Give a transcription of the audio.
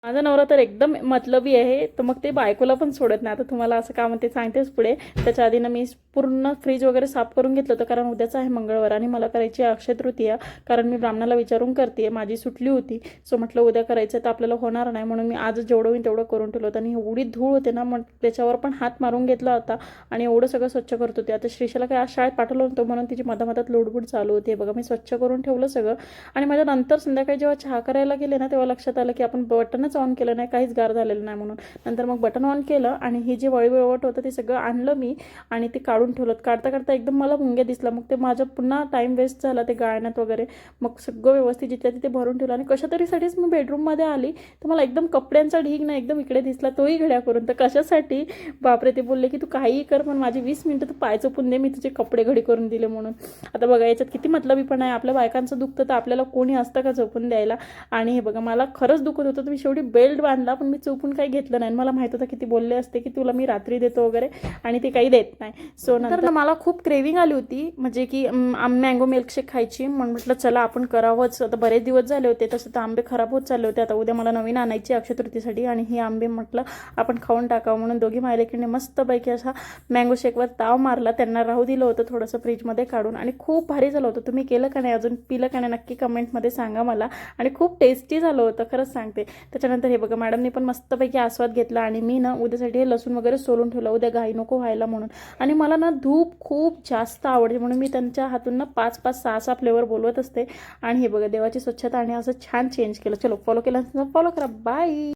माझा नवरा तर एकदम मतलबी आहे, तर मग ते बायकोला पण सोडत नाही. आता तुम्हाला असं का म्हणते सांगतेच पुढे. त्याच्या आधी मी पूर्ण फ्रीज वगैरे साफ करून घेतलं होतं, कारण उद्याचं आहे मंगळवार आणि मला करायची आहे अक्षय तृतीया. कारण मी ब्राह्मणाला विचारून करते, माझी सुटली होती. सो म्हटलं उद्या करायचं तर आपल्याला होणार नाही, म्हणून मी आज जेवढं होईल तेवढं करून ठेवलं होतं. आणि एवढी धूळ होते ना, मग त्याच्यावर पण हात मारून घेतला होता आणि एवढं सगळं स्वच्छ करत होते. आता श्रीशाला काही आज शाळेत पाठवलं होतं, म्हणून तिची मधामधात लोडबुड चालू होती. बघा मी स्वच्छ करून ठेवलं सगळं. आणि माझ्या नंतर संध्याकाळी जेव्हा चहा करायला गेले ना, तेव्हा लक्षात आलं की आपण बटनच ऑन केलं नाही, काहीच गार झालेलं नाही म्हणून. नंतर मग बटन ऑन केलं आणि हे जे वळवट होतं ते सगळं आणलं मी आणि ते काढून ठेवलं. काढता काढता एकदम मला मुंग्या दिसला. मग ते माझं पुन्हा टाईम वेस्ट झाला ते गाळण्यात वगैरे. मग सगळं व्यवस्थित जिथल्या तिथे भरून ठेवलं आणि कशा तरीसाठीच मी बेडरूममध्ये आली तर मला एकदम कपड्यांचा ढीग ना एकदम इकडे दिसला, तोही घड्या करून. तर कशासाठी बापरे, ते बोलले की तू काहीही कर पण माझी 20 मिनिटं तू पाय चोपून दे, मी तुझे कपडे घडी करून दिले म्हणून. आता बघा याच्यात किती मतलबी पण आहे. आपल्या बायकांचं दुखतं तर आपल्याला कोणी असतं का झोपून द्यायला. आणि हे बघा मला खरंच दुखत होतं तर मी शेवटी बेल्ट बांधला, पण मी चुकून काही घेतलं नाही. मला माहित होतं की ती बोलले असते की तुला मी रात्री देतो वगैरे, आणि ते काही देत नाही. सो नंतर मला खूप क्रेविंग आली होती, म्हणजे की मँगो मिल्कशेक खायची. म्हणून म्हटलं चला आपण करावंच. आता बरेच दिवस झाले होते, तसं तर आंबे खराब होत चालले होते. आता उद्या मला नवीन आणायची अक्षय तृतीयेसाठी आणि हे आंबे म्हटलं आपण खाऊन टाकावं. म्हणून दोघी मायलेकीने मस्तपैकी असा मँगो शेकवर ताव मारला. त्यांना राहू दिलं होतं थोडंसं फ्रीजमध्ये काढून आणि खूप भारी झालं होतं. तुम्ही केलं का नाही, अजून पिलं का नाही, नक्की कमेंटमध्ये सांगा मला. आणि खूप टेस्टी झालं होतं खरंच सांगते. त्याच्यानंतर हे बघा मॅडमने पण मस्तपैकी आस्वाद घेतला आणि मी ना उद्यासाठी हे लसूण वगैरे सोलून ठेवलं, उद्या घाई नको व्हायला म्हणून. आणि मला ना धूप खूप जास्त आवडते म्हणून मी त्यांच्या हातून ना 5-5, 6-6 फ्लेवर बोलवत असते. आणि हे बघा देवाची स्वच्छता आणि असं छान चेंज केलं. चलो फॉलो केलं, फॉलो करा. बाय.